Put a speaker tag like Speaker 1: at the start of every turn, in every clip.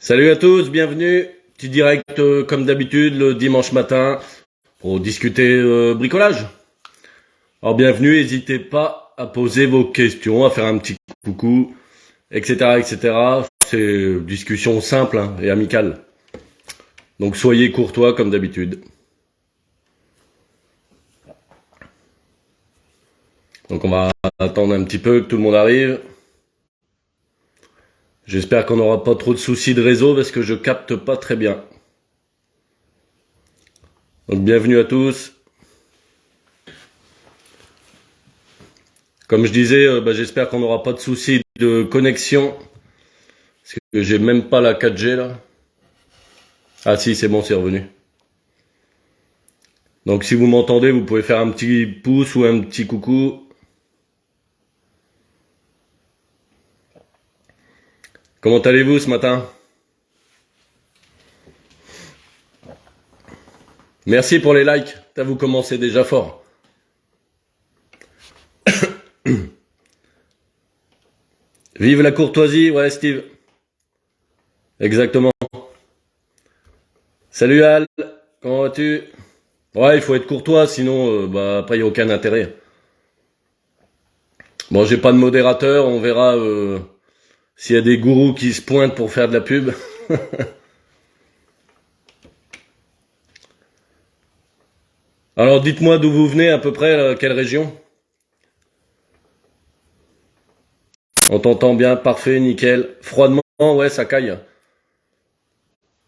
Speaker 1: Salut à tous, bienvenue. Petit direct comme d'habitude le dimanche matin pour discuter bricolage. Alors bienvenue, n'hésitez pas à poser vos questions, à faire un petit coucou, etc. etc. C'est discussion simple hein, et amicale. Donc soyez courtois comme d'habitude. Donc on va attendre un petit peu que tout le monde arrive. J'espère qu'on n'aura pas trop de soucis de réseau parce que je capte pas très bien. Donc bienvenue à tous. Comme je disais, j'espère qu'on n'aura pas de soucis de connexion. Parce que j'ai même pas la 4G là. Ah si, c'est bon, c'est revenu. Donc si vous m'entendez, vous pouvez faire un petit pouce ou un petit coucou. Comment allez-vous ce matin? Merci pour les likes. Vous commencez déjà fort. Vive la courtoisie, ouais Steve. Exactement. Salut Al, comment vas-tu? Ouais, il faut être courtois, sinon après il n'y a aucun intérêt. Bon, j'ai pas de modérateur, on verra s'il y a des gourous qui se pointent pour faire de la pub. Alors dites-moi d'où vous venez à peu près, quelle région? On t'entend bien, parfait, nickel. Froidement, ouais, ça caille.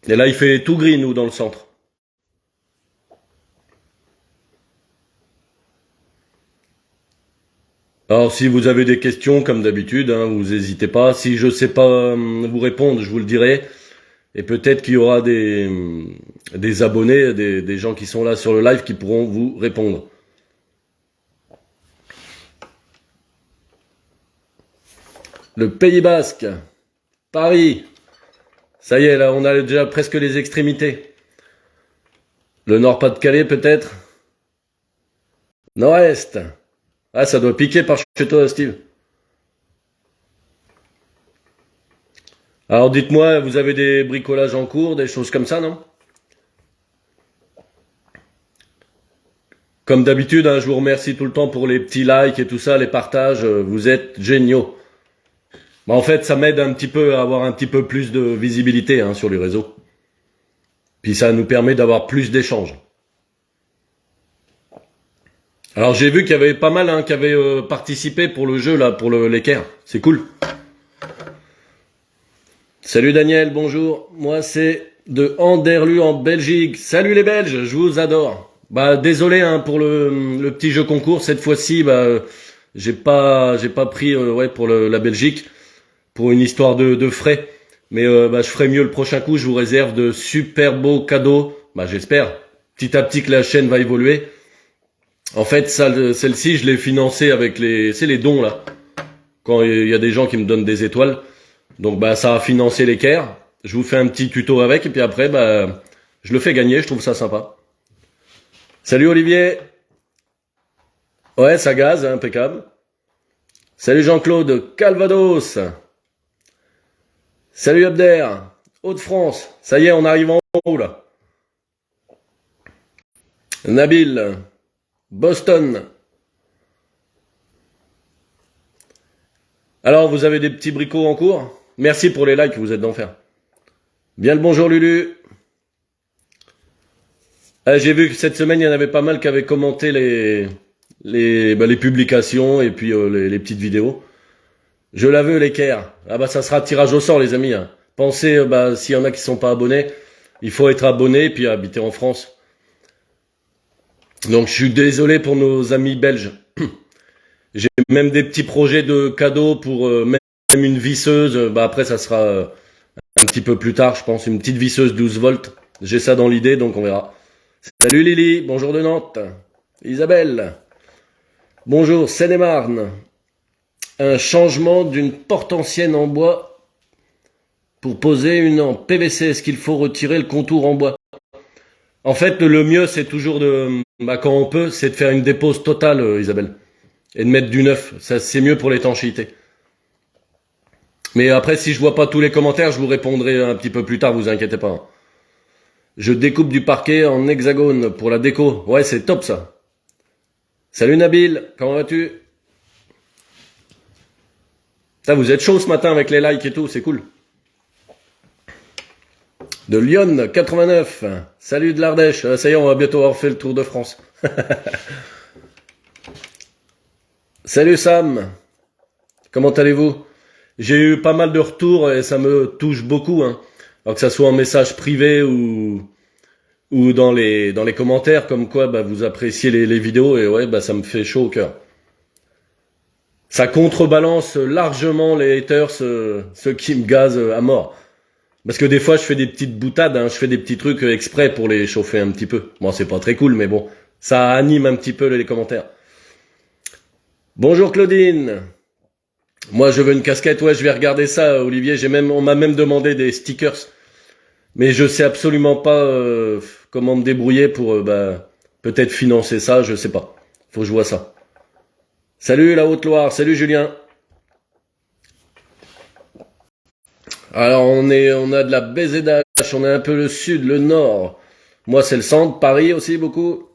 Speaker 1: Et là, il fait tout gris, nous, dans le centre. Alors, si vous avez des questions, comme d'habitude, hein, vous n'hésitez pas. Si je sais pas vous répondre, je vous le dirai. Et peut-être qu'il y aura des abonnés, des gens qui sont là sur le live qui pourront vous répondre. Le Pays Basque, Paris. Ça y est, là, on a déjà presque les extrémités. Le Nord-Pas-de-Calais, peut-être. Nord-Est. Ah, ça doit piquer par chez toi, Steve. Alors dites-moi, vous avez des bricolages en cours, des choses comme ça, non? Comme d'habitude, hein, je vous remercie tout le temps pour les petits likes et tout ça, les partages, vous êtes géniaux. En fait, ça m'aide un petit peu à avoir un petit peu plus de visibilité hein, sur les réseaux. Puis ça nous permet d'avoir plus d'échanges. Alors j'ai vu qu'il y avait pas mal hein, qui avaient participé pour le jeu là, pour l'équerre. C'est cool. Salut Daniel, bonjour. Moi c'est de Anderlu en Belgique. Salut les Belges, je vous adore. Bah désolé hein, pour le petit jeu concours cette fois-ci. J'ai pas pris ouais pour la Belgique pour une histoire de frais. Mais je ferai mieux le prochain coup. Je vous réserve de super beaux cadeaux. J'espère petit à petit que la chaîne va évoluer. En fait, celle-ci, je l'ai financée avec les dons là. Quand il y a des gens qui me donnent des étoiles. Donc ça a financé l'équerre. Je vous fais un petit tuto avec et puis après je le fais gagner, je trouve ça sympa. Salut Olivier. Ouais, ça gaze, impeccable. Salut Jean-Claude, Calvados. Salut Abder, Hauts-de-France. Ça y est, on arrive en haut là. Nabil, Boston. Alors, vous avez des petits bricots en cours? Merci pour les likes, vous êtes d'enfer. Bien le bonjour Lulu. J'ai vu que cette semaine, il y en avait pas mal qui avaient commenté les publications et puis les petites vidéos. Je la veux l'équerre. Ça sera tirage au sort les amis. Hein. Pensez, s'il y en a qui sont pas abonnés, il faut être abonné et puis habiter en France. Donc je suis désolé pour nos amis belges. J'ai même des petits projets de cadeaux pour même une visseuse. Après ça sera un petit peu plus tard, je pense, une petite visseuse 12 volts. J'ai ça dans l'idée, donc on verra. Salut Lily, bonjour de Nantes. Isabelle, bonjour Seine-et-Marne. Un changement d'une porte ancienne en bois pour poser une en PVC. Est-ce qu'il faut retirer le contour en bois? En fait, le mieux, c'est toujours quand on peut, c'est de faire une dépose totale, Isabelle. Et de mettre du neuf. Ça, c'est mieux pour l'étanchéité. Mais après, si je vois pas tous les commentaires, je vous répondrai un petit peu plus tard, vous inquiétez pas. Je découpe du parquet en hexagone pour la déco. Ouais, c'est top ça. Salut Nabil, comment vas-tu? Vous êtes chaud ce matin avec les likes et tout, c'est cool. De Lyon, 89. Salut de l'Ardèche. Ça y est, on va bientôt avoir fait le tour de France. Salut Sam. Comment allez-vous? J'ai eu pas mal de retours et ça me touche beaucoup. Hein. Alors que ça soit en message privé ou dans les commentaires, comme quoi vous appréciez les vidéos et ouais, ça me fait chaud au cœur. Ça contrebalance largement les haters, ceux qui me gazent à mort. Parce que des fois, je fais des petites boutades, hein, je fais des petits trucs exprès pour les chauffer un petit peu. Bon, c'est pas très cool, mais bon, ça anime un petit peu les commentaires. Bonjour Claudine. Moi, je veux une casquette. Ouais, je vais regarder ça, Olivier. On m'a même demandé des stickers, mais je sais absolument pas comment me débrouiller pour peut-être financer ça. Je sais pas. Faut que je vois ça. Salut la Haute-Loire. Salut Julien. Alors on a de la BZH, on est un peu le sud, le nord. Moi c'est le centre, Paris aussi beaucoup.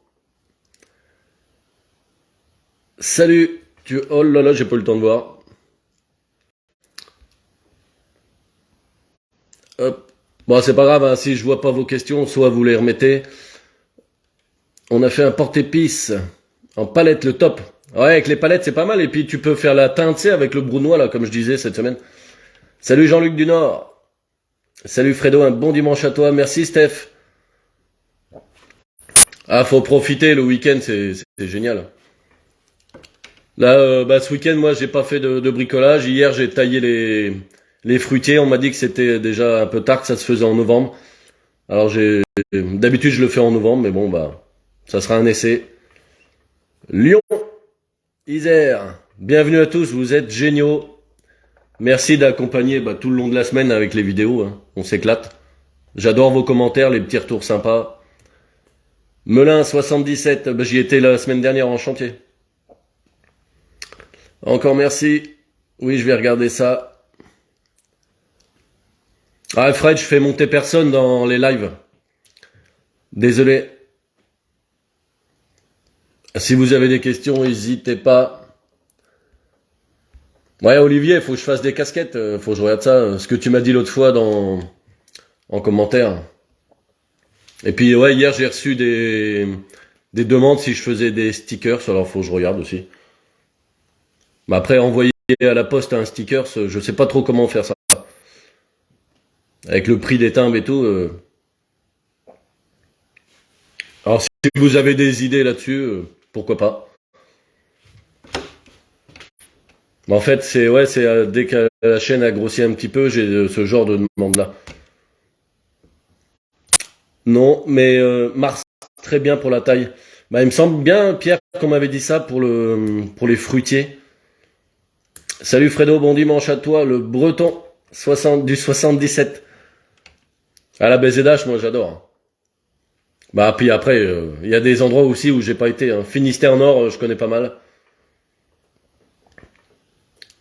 Speaker 1: Salut, oh là là, j'ai pas eu le temps de voir. Hop. Bon c'est pas grave, hein, si je vois pas vos questions, soit vous les remettez. On a fait un porte-épices en palette, le top. Ouais, avec les palettes c'est pas mal, et puis tu peux faire la teinte, tu sais, avec le brunois là, comme je disais cette semaine. Salut Jean-Luc du Nord. Salut Fredo, un bon dimanche à toi. Merci Steph. Ah, faut profiter, le week-end, c'est génial. Là, ce week-end, moi, j'ai pas fait de bricolage. Hier, j'ai taillé les fruitiers. On m'a dit que c'était déjà un peu tard, que ça se faisait en novembre. Alors, d'habitude, je le fais en novembre, mais bon, ça sera un essai. Lyon, Isère, bienvenue à tous, vous êtes géniaux. Merci d'accompagner tout le long de la semaine avec les vidéos, hein. On s'éclate. J'adore vos commentaires, les petits retours sympas. Melun 77, j'y étais la semaine dernière en chantier. Encore merci. Oui, je vais regarder ça. Ah Fred, je fais monter personne dans les lives. Désolé. Si vous avez des questions, n'hésitez pas. Ouais, Olivier, il faut que je fasse des casquettes. Faut que je regarde ça. Ce que tu m'as dit l'autre fois en commentaire. Et puis, ouais, hier, j'ai reçu des demandes si je faisais des stickers. Alors, faut que je regarde aussi. Mais après, envoyer à la poste un sticker, je sais pas trop comment faire ça. Avec le prix des timbres et tout. Alors, si vous avez des idées là-dessus, pourquoi pas. Mais en fait, c'est dès que la chaîne a grossi un petit peu, j'ai ce genre de demande-là. Non, mais Mars, très bien pour la taille. Il me semble bien, Pierre, qu'on m'avait dit ça pour les fruitiers. Salut Fredo, bon dimanche à toi, le breton du 77. À la BZH, moi j'adore. Puis après, il y a des endroits aussi où j'ai pas été. Hein. Finistère Nord, je connais pas mal.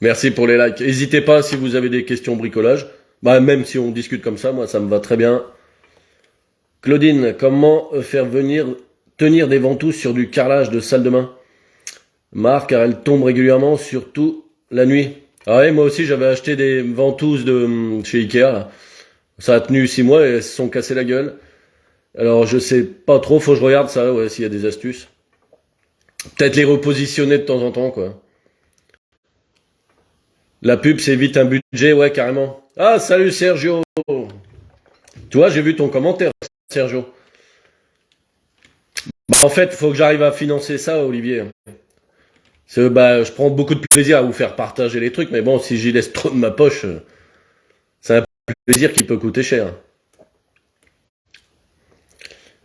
Speaker 1: Merci pour les likes. N'hésitez pas si vous avez des questions bricolage. Même si on discute comme ça, moi ça me va très bien. Claudine, comment tenir des ventouses sur du carrelage de salle de bain? Marc, car elles tombent régulièrement, surtout la nuit. Ah ouais, moi aussi j'avais acheté des ventouses de chez Ikea. Là. Ça a tenu 6 mois et elles se sont cassées la gueule. Alors je sais pas trop, faut que je regarde ça, ouais, s'il y a des astuces. Peut-être les repositionner de temps en temps, quoi. La pub, c'est vite un budget, ouais, carrément. Ah, salut Sergio. Tu vois, j'ai vu ton commentaire, Sergio. En fait, faut que j'arrive à financer ça, Olivier. Je prends beaucoup de plaisir à vous faire partager les trucs, mais bon, si j'y laisse trop de ma poche, c'est un plaisir qui peut coûter cher.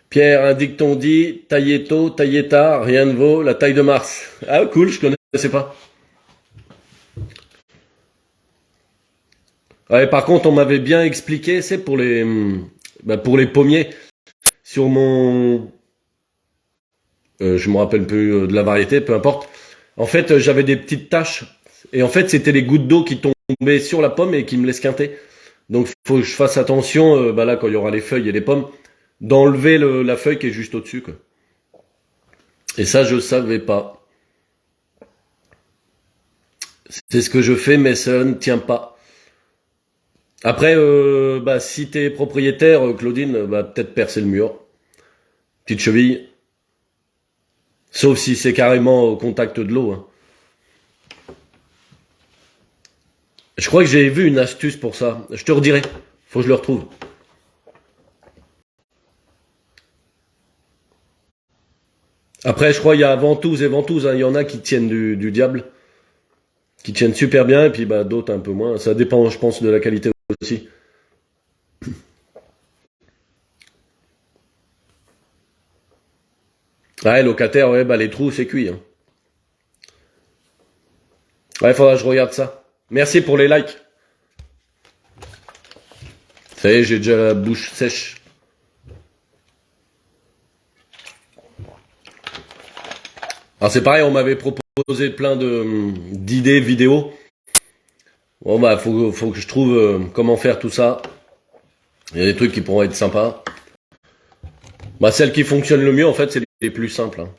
Speaker 1: Pierre, un dicton dit, taillez tôt, taillez tard, rien ne vaut la taille de Mars. Ah, cool, je connaissais pas. Ouais, par contre, on m'avait bien expliqué, c'est pour les pommiers, sur mon, je me rappelle plus de la variété, peu importe. En fait, j'avais des petites taches, et en fait, c'était les gouttes d'eau qui tomber sur la pomme et qui me laisse quinter. Donc faut que je fasse attention, bah là quand il y aura les feuilles et les pommes, d'enlever la feuille qui est juste au-dessus, quoi. Et ça je savais pas. C'est ce que je fais, mais ça ne tient pas. Après, bah si t'es propriétaire, Claudine, bah peut-être percer le mur. Petite cheville. Sauf si c'est carrément au contact de l'eau, hein. Je crois que j'ai vu une astuce pour ça. Je te redirai. Faut que je le retrouve. Après, je crois qu'il y a ventouses et ventouses, hein. Il y en a qui tiennent du diable, qui tiennent super bien, et puis bah d'autres un peu moins. Ça dépend, je pense, de la qualité aussi. Ouais, locataire, ouais, bah les trous, c'est cuit, hein. Ouais, faudra que je regarde ça. Merci pour les likes. Ça y est, j'ai déjà la bouche sèche. Alors c'est pareil, on m'avait proposé plein de d'idées vidéos. Bon bah faut que je trouve comment faire tout ça. Il y a des trucs qui pourront être sympas. Bah celles qui fonctionnent le mieux en fait c'est les plus simples, hein.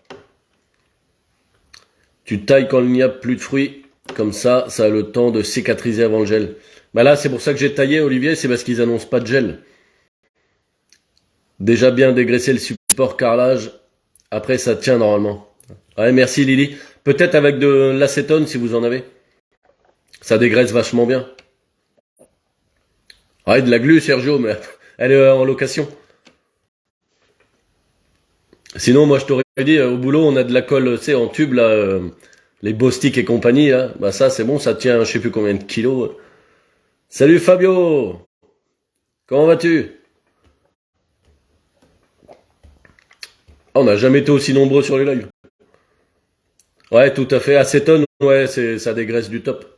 Speaker 1: Tu tailles quand il n'y a plus de fruits, comme ça a le temps de cicatriser avant le gel. Bah là c'est pour ça que j'ai taillé Olivier, c'est parce qu'ils annoncent pas de gel. Déjà bien dégraisser le support carrelage, après ça tient normalement. Ouais merci Lily. Peut-être avec de l'acétone si vous en avez. Ça dégraisse vachement bien. Ouais, de la glu, Sergio, mais elle est en location. Sinon, moi, je t'aurais dit, au boulot, on a de la colle, tu sais, en tube, là, les Bostik et compagnie, là. Bah ça, c'est bon, ça tient je sais plus combien de kilos. Salut Fabio! Comment vas-tu? Ah, on n'a jamais été aussi nombreux sur les lives. Ouais, tout à fait. Acétone, ouais, ça dégraisse du top.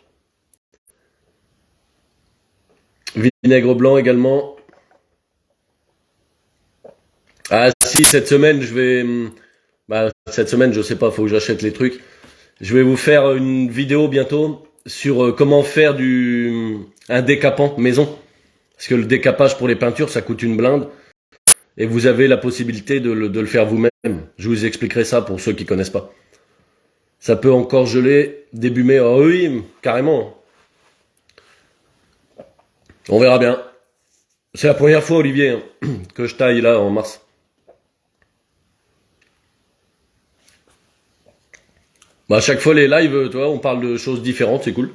Speaker 1: Vinaigre blanc également. Ah si, cette semaine, je vais... Bah, cette semaine, je sais pas, faut que j'achète les trucs. Je vais vous faire une vidéo bientôt sur comment faire un décapant maison. Parce que le décapage pour les peintures, ça coûte une blinde. Et vous avez la possibilité de le faire vous-même. Je vous expliquerai ça pour ceux qui connaissent pas. Ça peut encore geler, début mai. Oh oui, carrément. On verra bien. C'est la première fois, Olivier, hein, que je taille là en mars. Bah, à chaque fois, les lives, tu vois, on parle de choses différentes, c'est cool.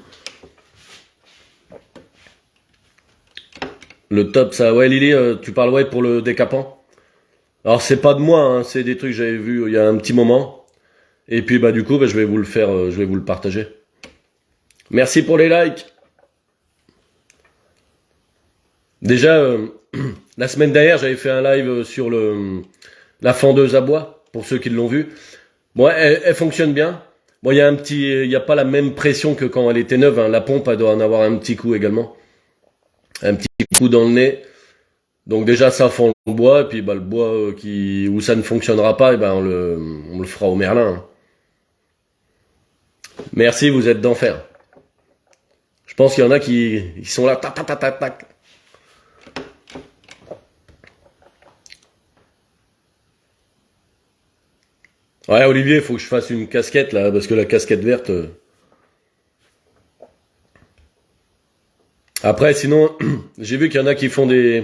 Speaker 1: Le top, ça, ouais, Lily, tu parles, ouais, pour le décapant. Alors, c'est pas de moi, hein, c'est des trucs que j'avais vus il y a un petit moment. Et puis, bah, du coup, bah, je vais vous le faire, je vais vous le partager. Merci pour les likes. Déjà, la semaine dernière, j'avais fait un live sur la fendeuse à bois, pour ceux qui l'ont vu. Bon, elle fonctionne bien. Bon, il y a pas la même pression que quand elle était neuve, hein. La pompe, elle doit en avoir un petit coup également. Un petit coup dans le nez. Donc déjà, ça fend le bois, et puis bah, le bois où ça ne fonctionnera pas, et ben on le fera au merlin, hein. Merci, vous êtes d'enfer. Je pense qu'il y en a qui sont là, tac, tac, tac, tac, tac. Ouais, Olivier, il faut que je fasse une casquette là, parce que la casquette verte. Après, sinon, j'ai vu qu'il y en a qui font tu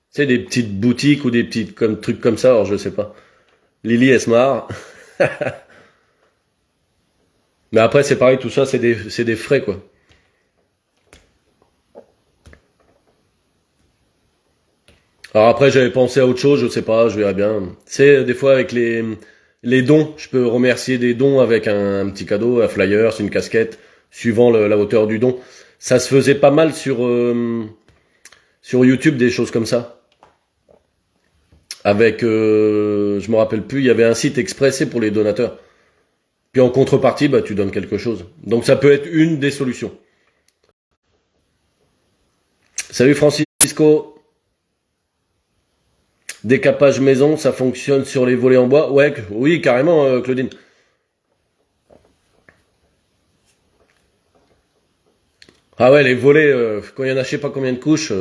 Speaker 1: sais, des petites boutiques ou des petites trucs comme ça, alors je sais pas. Lily, elle se marre. Mais après, c'est pareil, tout ça, c'est des frais, quoi. Alors après, j'avais pensé à autre chose, je sais pas, je verrai bien. C'est des fois avec les dons, je peux remercier des dons avec un petit cadeau, un flyer, une casquette, suivant la hauteur du don. Ça se faisait pas mal sur YouTube, des choses comme ça. Avec, je me rappelle plus, il y avait un site expressé pour les donateurs. Puis en contrepartie, bah tu donnes quelque chose. Donc ça peut être une des solutions. Salut Francisco. Décapage maison, ça fonctionne sur les volets en bois. Ouais, oui, carrément, Claudine. Ah ouais, les volets, quand il y en a je sais pas combien de couches,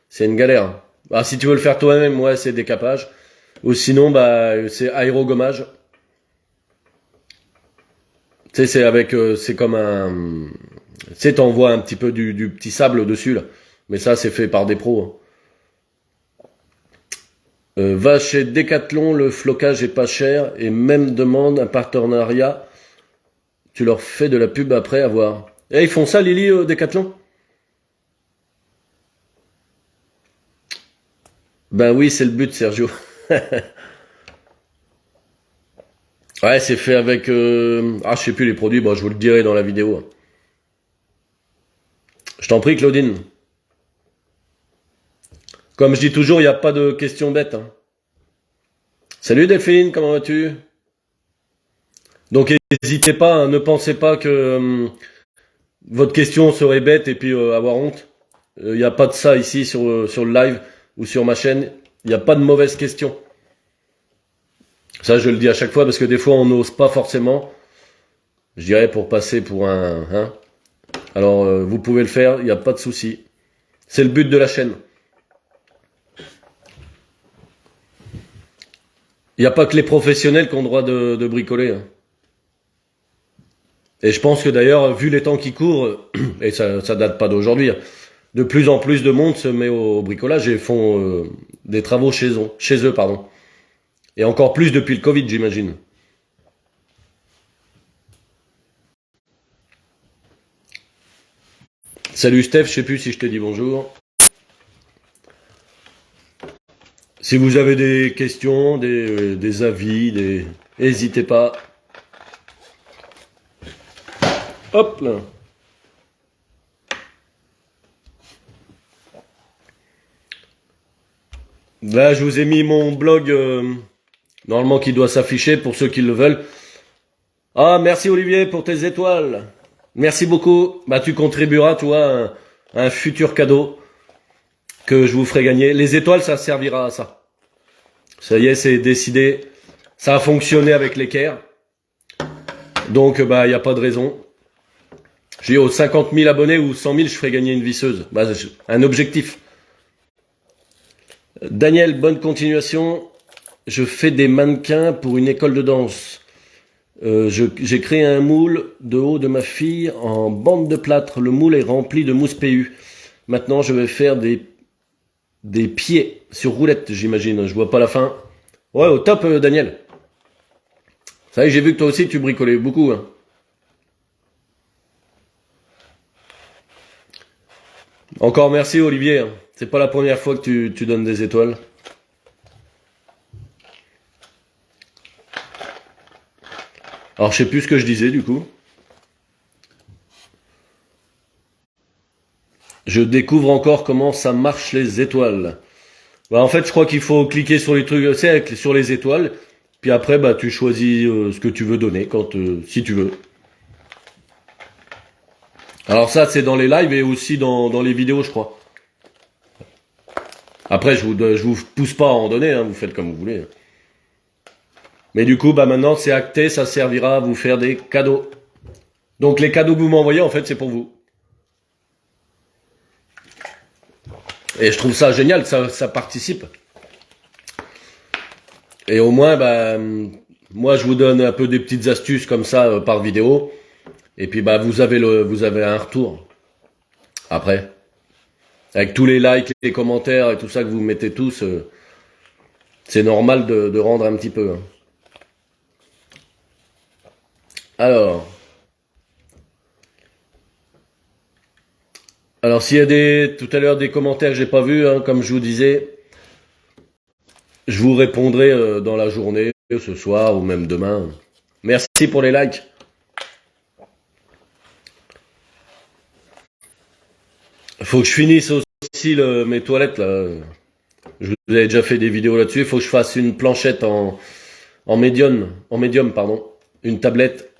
Speaker 1: c'est une galère. Ah, si tu veux le faire toi-même, ouais, c'est décapage. Ou sinon, bah, c'est aérogommage. Tu sais, c'est avec, c'est comme un, tu sais, t'envoies un petit peu du petit sable dessus, là. Mais ça, c'est fait par des pros, hein. Va chez Decathlon, le flocage est pas cher et même demande un partenariat. Tu leur fais de la pub après avoir. Et ils font ça, Lily, Decathlon? Ben oui, c'est le but, Sergio. Ouais, c'est fait avec... Ah, je sais plus les produits, bon, je vous le dirai dans la vidéo. Je t'en prie, Claudine. Comme je dis toujours, il n'y a pas de questions bêtes, hein. Salut Delphine, comment vas-tu? Donc n'hésitez pas, hein, ne pensez pas que votre question serait bête et puis avoir honte. Il n'y a pas de ça ici sur le live ou sur ma chaîne. Il n'y a pas de mauvaise question. Ça, je le dis à chaque fois parce que des fois, on n'ose pas forcément. Je dirais pour passer pour un... Hein. Alors, vous pouvez le faire, il n'y a pas de souci. C'est le but de la chaîne. Il n'y a pas que les professionnels qui ont le droit de bricoler, hein. Et je pense que d'ailleurs, vu les temps qui courent, et ça date pas d'aujourd'hui, hein, de plus en plus de monde se met au bricolage et font des travaux chez eux, pardon. Et encore plus depuis le Covid, j'imagine. Salut Steph, je sais plus si je te dis bonjour. Si vous avez des questions, des avis, n'hésitez pas. Hop là. Là, je vous ai mis mon blog, normalement qui doit s'afficher pour ceux qui le veulent. Ah, merci Olivier pour tes étoiles. Merci beaucoup. Bah, tu contribueras, tu vois, à un futur cadeau que je vous ferai gagner. Les étoiles, ça servira à ça. Ça y est, c'est décidé. Ça a fonctionné avec l'équerre. Donc, bah, il n'y a pas de raison. J'ai dit aux 50 000 abonnés ou 100 000, je ferai gagner une visseuse. Bah, un objectif. Daniel, bonne continuation. Je fais des mannequins pour une école de danse. J'ai créé un moule de haut de ma fille en bande de plâtre. Le moule est rempli de mousse PU. Maintenant, je vais faire des pieds sur roulette, j'imagine. Je vois pas la fin. Ouais, au top, Daniel. Ça y est, j'ai vu que toi aussi, tu bricolais beaucoup, hein. Encore merci, Olivier, hein. C'est pas la première fois que tu donnes des étoiles. Alors, je sais plus ce que je disais, du coup. Je découvre encore comment ça marche les étoiles. Bah, en fait, je crois qu'il faut cliquer sur les trucs, c'est sur les étoiles. Puis après, bah, tu choisis ce que tu veux donner si tu veux. Alors ça, c'est dans les lives et aussi dans les vidéos, je crois. Après, je vous pousse pas à en donner, hein, vous faites comme vous voulez. Mais du coup, bah maintenant, c'est acté, ça servira à vous faire des cadeaux. Donc les cadeaux que vous m'envoyez, en fait, c'est pour vous. Et je trouve ça génial, ça participe. Et au moins, bah, moi, je vous donne un peu des petites astuces comme ça par vidéo. Et puis, bah, vous avez un retour après. Avec tous les likes, les commentaires et tout ça que vous mettez tous, c'est normal de rendre un petit peu, hein. Alors s'il y a tout à l'heure des commentaires que j'ai pas vus, hein, comme je vous disais, je vous répondrai dans la journée, ce soir ou même demain. Merci pour les likes. Faut que je finisse aussi mes toilettes là. Je vous avais déjà fait des vidéos là-dessus. Il faut que je fasse une planchette en médium, pardon, une tablette.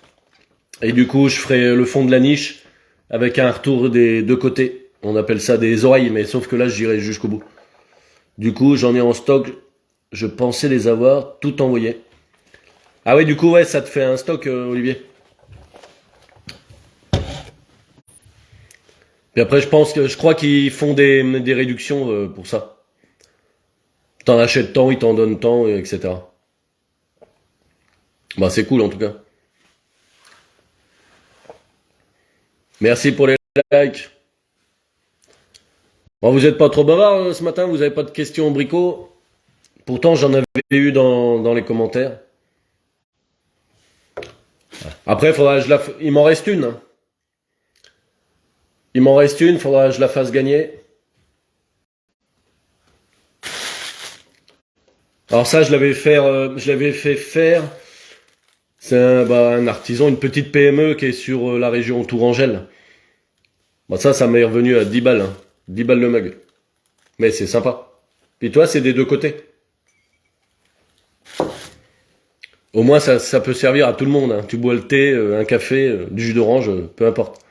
Speaker 1: Et du coup, je ferai le fond de la niche avec un retour des deux côtés. On appelle ça des oreilles, mais sauf que là, j'irai jusqu'au bout. Du coup, j'en ai en stock. Je pensais les avoir tout envoyés. Ah ouais, du coup, ouais, ça te fait un stock, Olivier. Puis après, je crois qu'ils font des réductions pour ça. T'en achètes tant, ils t'en donnent tant, etc. Bah, c'est cool en tout cas. Merci pour les likes. Bon, vous êtes pas trop bavard ce matin, vous avez pas de questions bricots. Pourtant, j'en avais eu dans les commentaires. Après, il m'en reste une, hein. Il m'en reste une, faudra que je la fasse gagner. Alors ça, je l'avais fait faire. C'est un artisan, une petite PME qui est sur la région Tourangelle. Bah ça m'est revenu à 10 balles, hein. 10 balles le mug. Mais c'est sympa. Puis toi, c'est des deux côtés. Au moins, ça peut servir à tout le monde, hein. Tu bois le thé, un café, du jus d'orange, peu importe.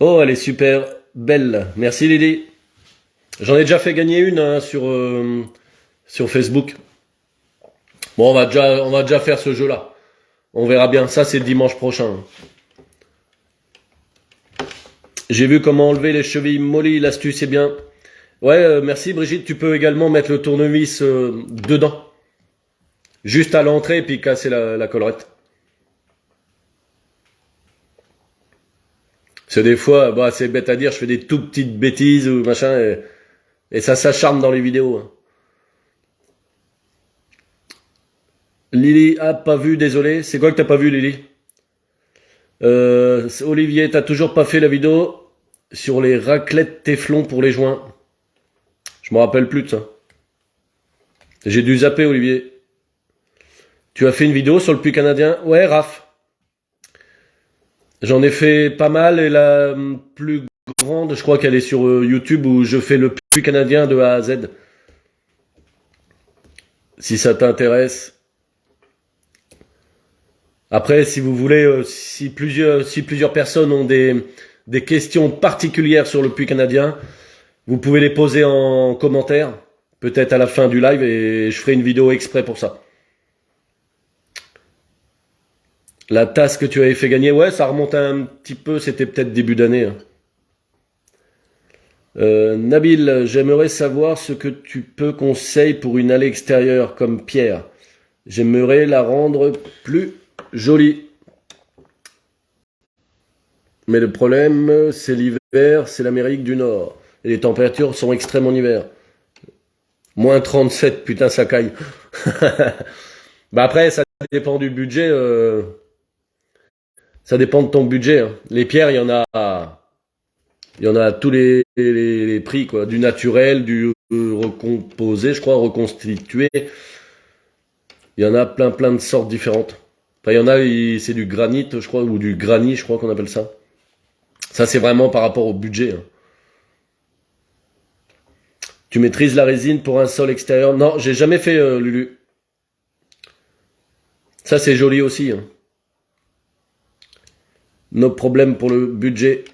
Speaker 1: Oh, elle est super belle. Merci Lily. J'en ai déjà fait gagner une hein, sur Facebook. Bon, on va déjà faire ce jeu-là. On verra bien. Ça, c'est dimanche prochain. J'ai vu comment enlever les chevilles mollies. L'astuce est bien. Ouais, merci Brigitte. Tu peux également mettre le tournevis dedans. Juste à l'entrée, puis casser la collerette. C'est des fois, bah, c'est bête à dire, je fais des tout petites bêtises ou machin, et ça s'acharne dans les vidéos, hein. Lily, ah, pas vu, désolé. C'est quoi que t'as pas vu, Lily? Olivier, t'as toujours pas fait la vidéo sur les raclettes téflon pour les joints. Je me rappelle plus de ça. J'ai dû zapper, Olivier. Tu as fait une vidéo sur le puits canadien? Ouais, Raph. J'en ai fait pas mal et la plus grande, je crois qu'elle est sur YouTube où je fais le puits canadien de A à Z. Si ça t'intéresse. Après, si vous voulez, si plusieurs personnes ont des questions particulières sur le puits canadien, vous pouvez les poser en commentaire, peut-être à la fin du live, et je ferai une vidéo exprès pour ça. La tasse que tu avais fait gagner, ouais, ça remonte un petit peu, c'était peut-être début d'année, hein. Nabil, j'aimerais savoir ce que tu peux conseiller pour une allée extérieure comme Pierre. J'aimerais la rendre plus jolie. Mais le problème, c'est l'hiver, c'est l'Amérique du Nord. Et les températures sont extrêmes en hiver. Moins 37, putain, ça caille. Bah après, ça dépend du budget. Ça dépend de ton budget, hein. Les pierres, il y en a à tous les prix, quoi. Du naturel, du recomposé, je crois, reconstitué. Il y en a plein de sortes différentes. Enfin, il y en a, c'est du granit, je crois, ou du granit, je crois qu'on appelle ça. Ça, c'est vraiment par rapport au budget, hein. Tu maîtrises la résine pour un sol extérieur? Non, j'ai jamais fait, Lulu. Ça, c'est joli aussi, hein. Nos problèmes pour le budget.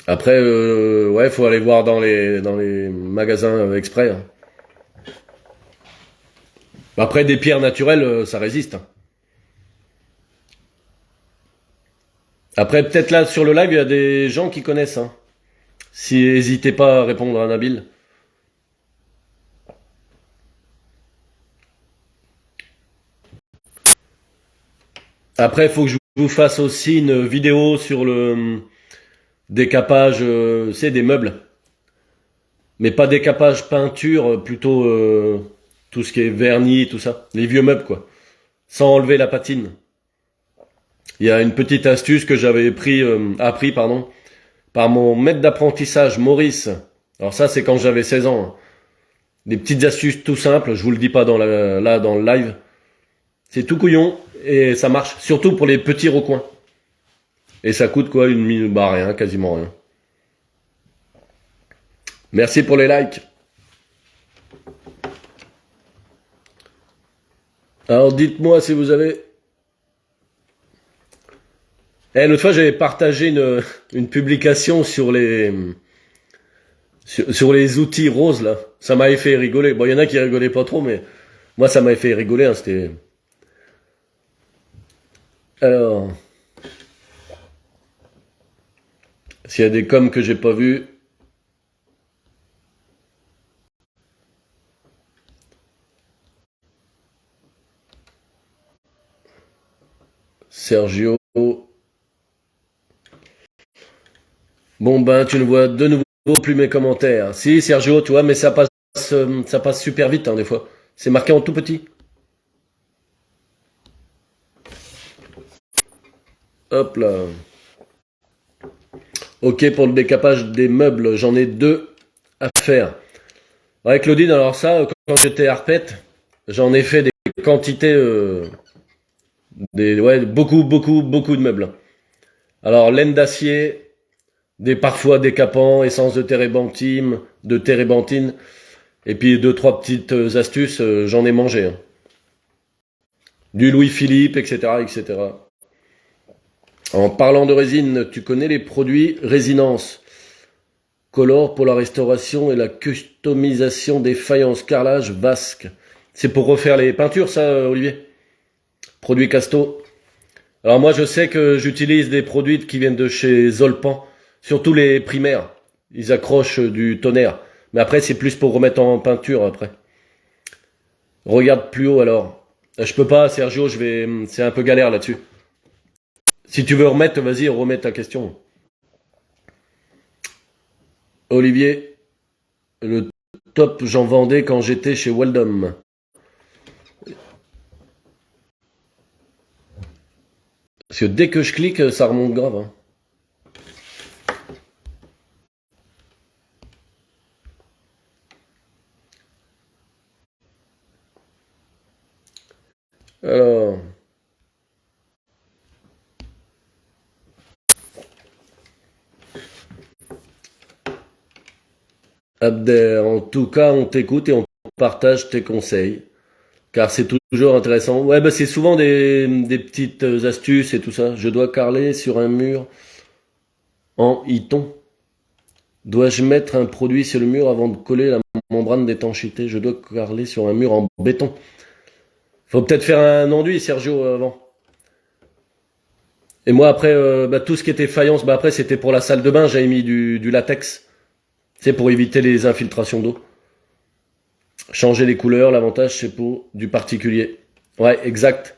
Speaker 1: Après, ouais, faut aller voir dans les magasins exprès, hein. Après, des pierres naturelles, ça résiste, hein. Après, peut-être là, sur le live, il y a des gens qui connaissent, hein. Si, n'hésitez pas à répondre à Nabil. Après, il faut que je vous fasse aussi une vidéo sur le décapage, c'est des meubles. Mais pas décapage peinture, plutôt tout ce qui est vernis, tout ça. Les vieux meubles, quoi. Sans enlever la patine. Il y a une petite astuce que j'avais appris, pardon, par mon maître d'apprentissage, Maurice. Alors ça, c'est quand j'avais 16 ans, hein. Des petites astuces tout simples, je vous le dis pas là, dans le live. C'est tout couillon et ça marche, surtout pour les petits recoins. Et ça coûte quoi, une mine, bah rien, quasiment rien. Merci pour les likes. Alors dites-moi si vous avez... L'autre fois j'avais partagé une publication sur sur les outils roses là. Ça m'avait fait rigoler. Bon, il y en a qui rigolaient pas trop, mais moi ça m'avait fait rigoler, hein, c'était... Alors... S'il y a des coms que j'ai pas vus. Sergio. Bon ben, tu ne vois de nouveau plus mes commentaires. Si, Sergio, tu vois, mais ça passe super vite, hein, des fois. C'est marqué en tout petit. Hop là. Ok, pour le décapage des meubles, j'en ai 2 à faire. Ouais, Claudine, alors ça, quand j'étais arpette, j'en ai fait des quantités, ouais, beaucoup de meubles. Alors, laine d'acier, parfois décapants, essence de térébenthine, et puis 2, 3 petites astuces, j'en ai mangé, hein. Du Louis-Philippe, etc. En parlant de résine, tu connais les produits résinence. Color pour la restauration et la customisation des faïences carrelage basque. C'est pour refaire les peintures, ça, Olivier? Produit Casto. Alors moi, je sais que j'utilise des produits qui viennent de chez Zolpan, surtout les primaires. Ils accrochent du tonnerre. Mais après, c'est plus pour remettre en peinture, après. Regarde plus haut, alors. Je peux pas, Sergio, c'est un peu galère là-dessus. Si tu veux remettre, vas-y, remets ta question. Olivier, le top, j'en vendais quand j'étais chez Weldom. Parce que dès que je clique, ça remonte grave, hein. Alors. Abder, en tout cas, on t'écoute et on partage tes conseils. Car c'est toujours intéressant. Ouais, bah c'est souvent des petites astuces et tout ça. Je dois carreler sur un mur en hiton. Dois-je mettre un produit sur le mur avant de coller la membrane d'étanchéité? Je dois carreler sur un mur en béton. Faut peut-être faire un enduit, Sergio, avant. Et moi, après, bah, tout ce qui était faïence, bah, après, c'était pour la salle de bain, j'avais mis du latex. C'est pour éviter les infiltrations d'eau. Changer les couleurs, l'avantage, c'est pour du particulier. Ouais, exact.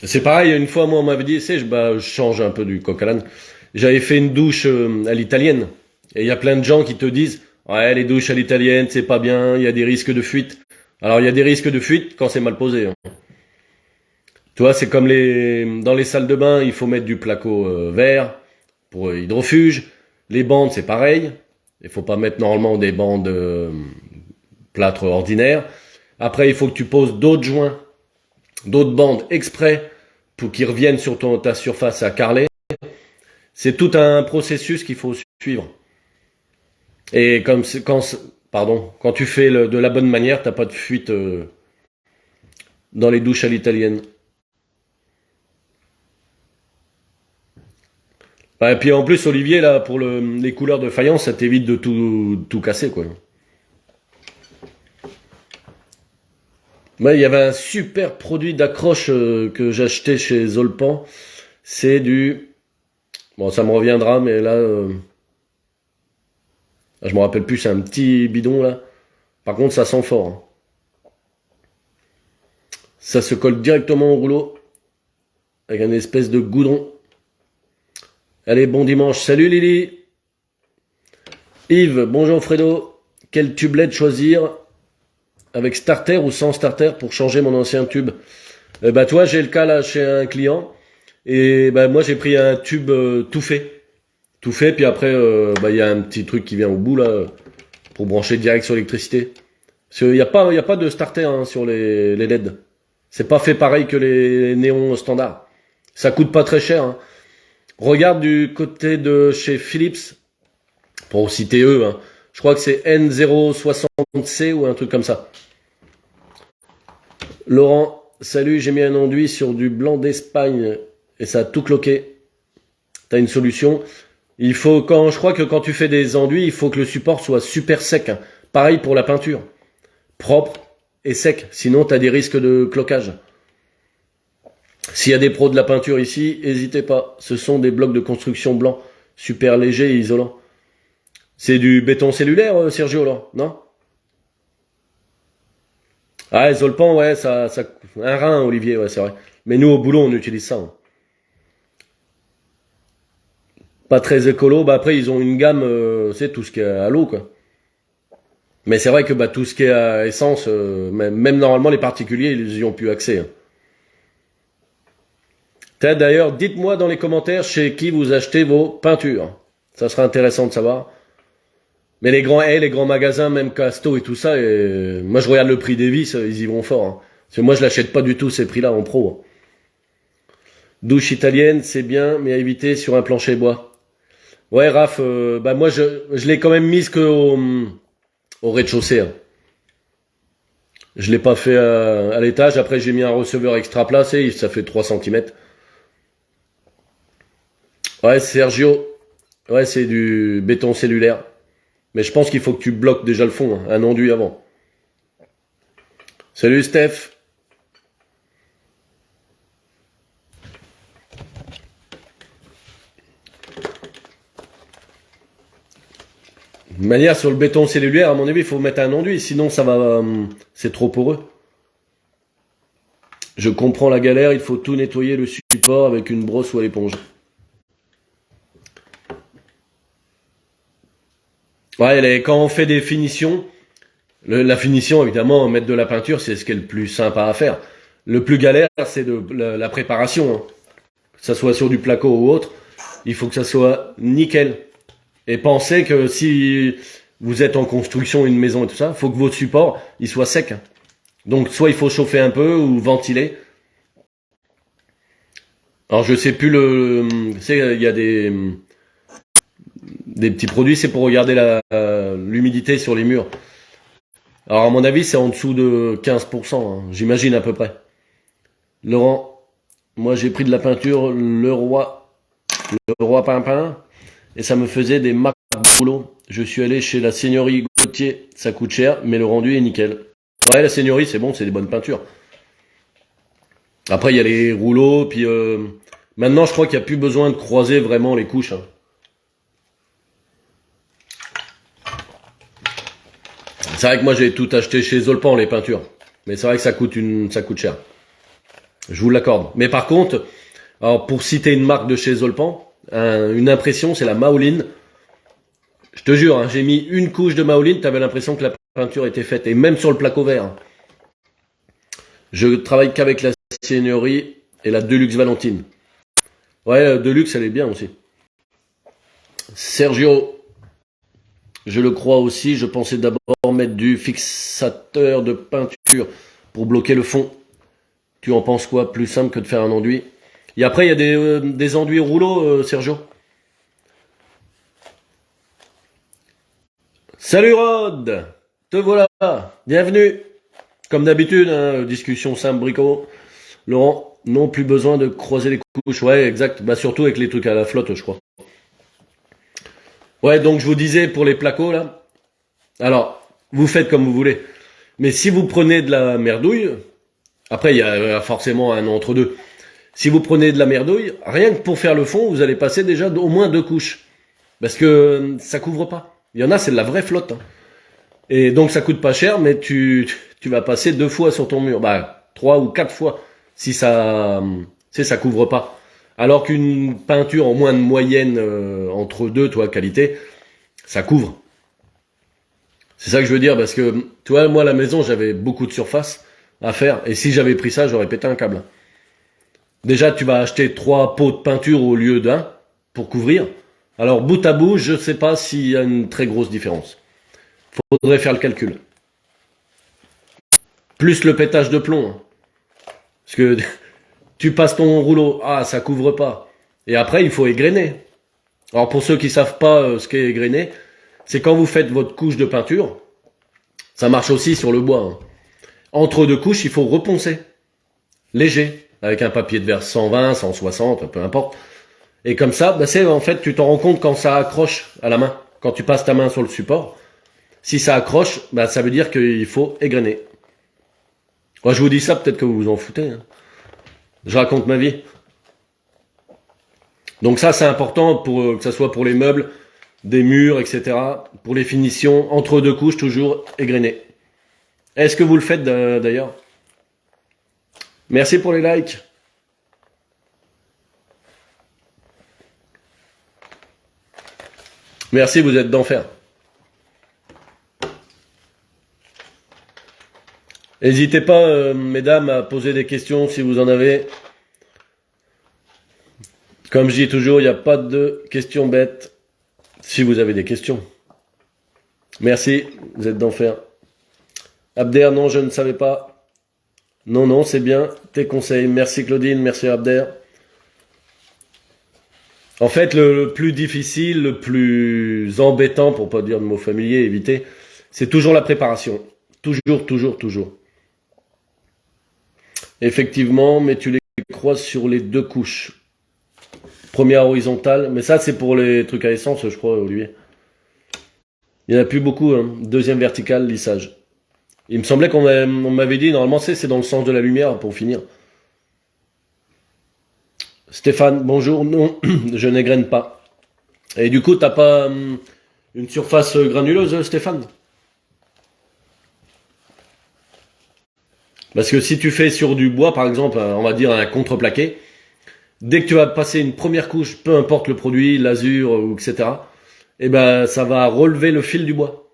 Speaker 1: C'est pareil, une fois, moi, on m'avait dit, je change un peu du coq à l'âne. J'avais fait une douche à l'italienne. Et il y a plein de gens qui te disent, ouais, les douches à l'italienne, c'est pas bien, il y a des risques de fuite. Alors, il y a des risques de fuite quand c'est mal posé, hein. Tu vois, c'est comme dans les salles de bain, il faut mettre du placo vert pour hydrofuge. Les bandes, c'est pareil. Il faut pas mettre normalement des bandes plâtre ordinaires. Après, il faut que tu poses d'autres joints, d'autres bandes exprès pour qu'ils reviennent sur ta surface à carreler. C'est tout un processus qu'il faut suivre. Et quand tu fais de la bonne manière, t'as pas de fuite dans les douches à l'italienne. Et puis en plus, Olivier, là, pour les couleurs de faïence, ça t'évite de tout casser, quoi. Ouais, il y avait un super produit d'accroche que j'achetais chez Zolpan. C'est du... Bon, ça me reviendra, mais là... je me rappelle plus, c'est un petit bidon, là. Par contre, ça sent fort, hein. Ça se colle directement au rouleau. Avec une espèce de goudron. Allez, bon dimanche. Salut Lily. Yves, bonjour Fredo. Quel tubelette choisir? Avec starter ou sans starter pour changer mon ancien tube? Bah toi, j'ai le cas là chez un client. Et bah moi j'ai pris un tube tout fait. Tout fait, puis après bah il y a un petit truc qui vient au bout là pour brancher direct sur l'électricité. Parce qu'il y a pas de starter hein, sur les LED. C'est pas fait pareil que les néons standards. Ça coûte pas très cher, hein. Regarde du côté de chez Philips, pour citer eux, hein. Je crois que c'est N060C ou un truc comme ça. Laurent, salut, j'ai mis un enduit sur du blanc d'Espagne et ça a tout cloqué. T'as une solution? Je crois que quand tu fais des enduits, il faut que le support soit super sec, hein. Pareil pour la peinture. Propre et sec, sinon t'as des risques de cloquage. S'il y a des pros de la peinture ici, n'hésitez pas. Ce sont des blocs de construction blancs, super légers et isolants. C'est du béton cellulaire, Sergio, là, non? Ah, Zolpan, ouais, un rein, Olivier, ouais, c'est vrai. Mais nous, au boulot, on utilise ça, hein. Pas très écolo, bah après, ils ont une gamme, c'est tout ce qui est à l'eau, quoi. Mais c'est vrai que bah, tout ce qui est à essence, même normalement, les particuliers, ils y ont plus accès, hein. D'ailleurs, dites-moi dans les commentaires chez qui vous achetez vos peintures. Ça sera intéressant de savoir. Mais les grands magasins, même Casto et tout ça, moi je regarde le prix des vis, ils y vont fort, hein. Parce que moi je l'achète pas du tout ces prix-là en pro, hein. Douche italienne, c'est bien, mais à éviter sur un plancher bois. Ouais, Raph, bah moi je l'ai quand même mise au rez-de-chaussée, hein. Je l'ai pas fait à l'étage. Après j'ai mis un receveur extra placé, ça fait 3 centimètres. Ouais, Sergio, ouais c'est du béton cellulaire. Mais je pense qu'il faut que tu bloques déjà le fond, hein, un enduit avant. Salut Steph. De manière, sur le béton cellulaire, à mon avis, il faut mettre un enduit, sinon ça va, c'est trop poreux. Je comprends la galère, il faut tout nettoyer le support avec une brosse ou à l'éponge. Ouais, quand on fait des finitions, la finition, évidemment, mettre de la peinture, c'est ce qui est le plus sympa à faire. Le plus galère, c'est la préparation, hein. Que ça soit sur du placo ou autre, il faut que ça soit nickel. Et pensez que si vous êtes en construction, une maison et tout ça, il faut que votre support, il soit sec, hein. Donc, soit il faut chauffer un peu ou ventiler. Alors, je sais plus il y a des petits produits, c'est pour regarder l'humidité sur les murs. Alors, à mon avis, c'est en dessous de 15%, hein, j'imagine à peu près. Laurent, moi j'ai pris de la peinture le roi Pimpin, et ça me faisait des marques de rouleau. Je suis allé chez la Seigneurie Gauthier, ça coûte cher, mais le rendu est nickel. Ouais, la Seigneurie, c'est bon, c'est des bonnes peintures. Après, il y a les rouleaux, puis maintenant, je crois qu'il n'y a plus besoin de croiser vraiment les couches, hein. C'est vrai que moi, j'ai tout acheté chez Zolpan, les peintures. Mais c'est vrai que ça coûte cher. Je vous l'accorde. Mais par contre, alors pour citer une marque de chez Zolpan, une impression, c'est la Maoline. Je te jure, hein, j'ai mis une couche de Maoline, t'avais l'impression que la peinture était faite. Et même sur le placo vert, hein. Je travaille qu'avec la Seigneurie et la Deluxe Valentine. Ouais, la Deluxe, elle est bien aussi. Sergio, je le crois aussi, je pensais d'abord mettre du fixateur de peinture pour bloquer le fond. Tu en penses quoi? Plus simple que de faire un enduit. Et après, il y a des enduits rouleaux, Sergio. Salut Rod, te voilà, bienvenue. Comme d'habitude, hein, discussion simple brico. Laurent, non plus besoin de croiser les couches. Ouais, exact. Bah surtout avec les trucs à la flotte, je crois. Ouais, donc je vous disais pour les placos là. Alors, vous faites comme vous voulez. Mais si vous prenez de la merdouille, après il y a forcément un entre-deux. Si vous prenez de la merdouille, rien que pour faire le fond, vous allez passer déjà au moins 2 couches. Parce que ça couvre pas. Il y en a, c'est de la vraie flotte, hein. Et donc ça coûte pas cher, mais tu vas passer 2 fois sur ton mur. Bah, 3 ou 4 fois. Si ça couvre pas. Alors qu'une peinture en moins de moyenne, entre deux, toi, qualité, ça couvre. C'est ça que je veux dire, parce que, tu vois, moi, à la maison, j'avais beaucoup de surface à faire. Et si j'avais pris ça, j'aurais pété un câble. Déjà, tu vas acheter 3 pots de peinture au lieu d'un pour couvrir. Alors, bout à bout, je sais pas s'il y a une très grosse différence. Faudrait faire le calcul. Plus le pétage de plomb, hein. Parce que tu passes ton rouleau, ah, ça couvre pas. Et après, il faut égrener. Alors, pour ceux qui savent pas ce qu'est égrener, c'est quand vous faites votre couche de peinture, ça marche aussi sur le bois, hein. Entre 2 couches, il faut reponcer. Léger. Avec un papier de verre 120, 160, peu importe. Et comme ça, bah en fait, tu t'en rends compte quand ça accroche à la main. Quand tu passes ta main sur le support. Si ça accroche, bah ça veut dire qu'il faut égrener. Moi, je vous dis ça, peut-être que vous vous en foutez, hein. Je raconte ma vie. Donc ça, c'est important pour que ça soit pour les meubles, des murs, etc. Pour les finitions, entre deux couches, toujours égrené. Est-ce que vous le faites d'ailleurs? Merci pour les likes. Merci, vous êtes d'enfer. N'hésitez pas, mesdames, à poser des questions si vous en avez. Comme je dis toujours, il n'y a pas de questions bêtes si vous avez des questions. Merci, vous êtes d'enfer. Abder, non, je ne savais pas. Non, non, c'est bien. Tes conseils. Merci Claudine, merci Abder. En fait, le plus difficile, le plus embêtant, pour pas dire de mots familiers, éviter, c'est toujours la préparation. Toujours, toujours, toujours. Effectivement, mais tu les croises sur les deux couches. Première horizontale, mais ça c'est pour les trucs à essence, je crois, Olivier. Il n'y en a plus beaucoup, hein. Deuxième verticale, lissage. Il me semblait qu'on m'avait dit, normalement c'est dans le sens de la lumière, pour finir. Stéphane, bonjour, non, je n'égrène pas. Et du coup, t'as pas une surface granuleuse, Stéphane? Parce que si tu fais sur du bois, par exemple, on va dire un contreplaqué, dès que tu vas passer une première couche, peu importe le produit, l'azur, ou etc., et ben ça va relever le fil du bois.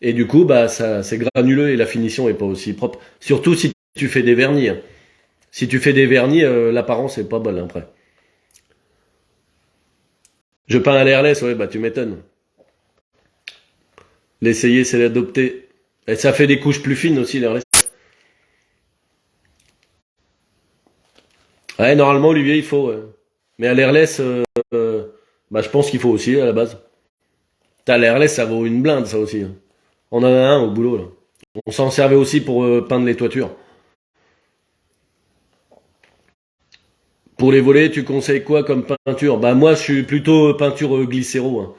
Speaker 1: Et du coup, bah ça c'est granuleux et la finition est pas aussi propre. Surtout si tu fais des vernis. Hein. Si tu fais des vernis, l'apparence est pas bonne après. Je peins à l'airless, ouais, bah tu m'étonnes. L'essayer, c'est l'adopter. Et ça fait des couches plus fines aussi, l'airless. Ouais, normalement, Olivier, il faut. Ouais. Mais à l'airless, bah je pense qu'il faut aussi à la base. T'as l'airless, ça vaut une blinde, ça aussi. Hein. On en a un au boulot, là. On s'en servait aussi pour peindre les toitures. Pour les volets, tu conseilles quoi comme peinture? Bah moi, je suis plutôt peinture glycéro. Hein.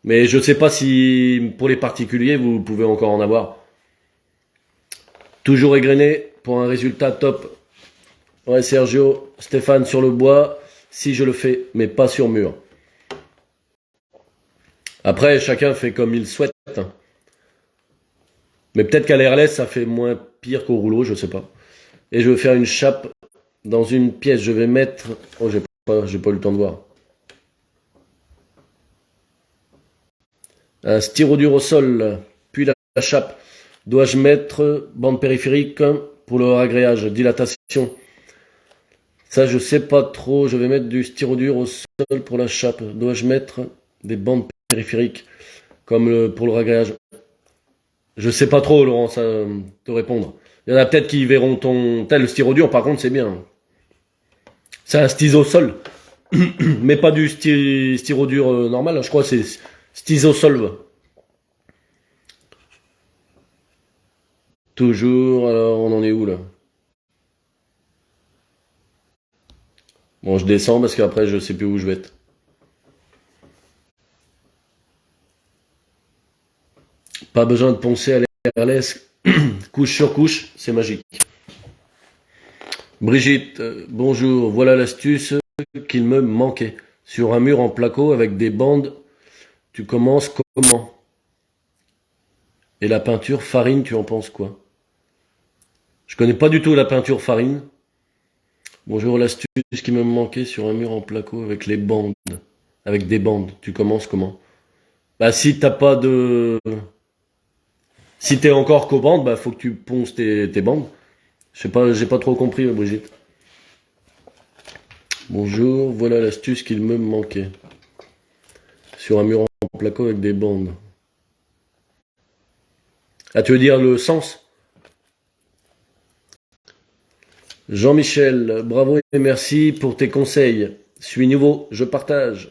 Speaker 1: Mais je sais pas si pour les particuliers, vous pouvez encore en avoir. Toujours égrené pour un résultat top. Ouais, Sergio, Stéphane sur le bois, si je le fais, mais pas sur mur. Après, chacun fait comme il souhaite. Hein. Mais peut-être qu'à l'airless, ça fait moins pire qu'au rouleau, je sais pas. Et je vais faire une chape dans une pièce. Je vais mettre... Oh, j'ai pas eu le temps de voir. Un styrodure au sol, puis la chape. Dois-je mettre bande périphérique pour le agréage, dilatation? Ça, je sais pas trop. Je vais mettre du styrodure au sol pour la chape. Dois-je mettre des bandes périphériques comme pour le agréage? Je sais pas trop, Laurent, ça te répondre. Il y en a peut-être qui verront ton tel styrodure. Par contre, c'est bien. C'est un stylo sol, mais pas du styrodure normal. Je crois que c'est stylo-solve. Toujours, alors on en est où là? Bon, je descends parce qu'après je sais plus où je vais être. Pas besoin de poncer à l'airless, couche sur couche, c'est magique. Brigitte, bonjour, voilà l'astuce qu'il me manquait. Sur un mur en placo avec des bandes, tu commences comment? Et la peinture farine, tu en penses quoi? Je connais pas du tout la peinture farine. Bonjour, l'astuce qui me manquait sur un mur en placo avec les bandes. Avec des bandes. Tu commences comment? Bah si t'as pas de... Si t'es encore qu'aux bandes, bah faut que tu ponces tes bandes. Je sais pas, j'ai pas trop compris, Brigitte. Bonjour, voilà l'astuce qu'il me manquait. Sur un mur en placo avec des bandes. Ah, tu veux dire le sens? Jean-Michel, bravo et merci pour tes conseils. Suis nouveau, je partage.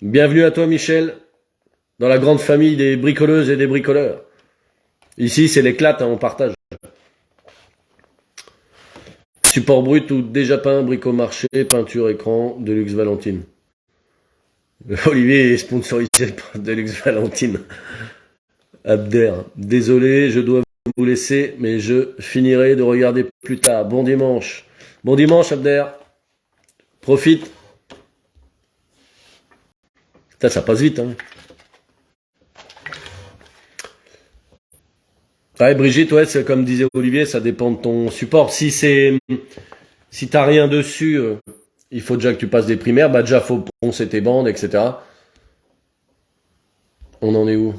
Speaker 1: Bienvenue à toi, Michel, dans la grande famille des bricoleuses et des bricoleurs. Ici, c'est l'éclate, hein, on partage. Support brut ou déjà peint, bricomarché, peinture écran, Deluxe Valentine. Olivier est sponsorisé par Deluxe Valentine. Abder, désolé, je dois vous laisser, mais je finirai de regarder plus tard. Bon dimanche. Bon dimanche, Abder. Profite. Putain, ça passe vite, hein. Ouais, Brigitte, ouais, c'est comme disait Olivier, ça dépend de ton support. Si t'as rien dessus, il faut déjà que tu passes des primaires. Bah déjà, faut poncer tes bandes, etc. On en est où?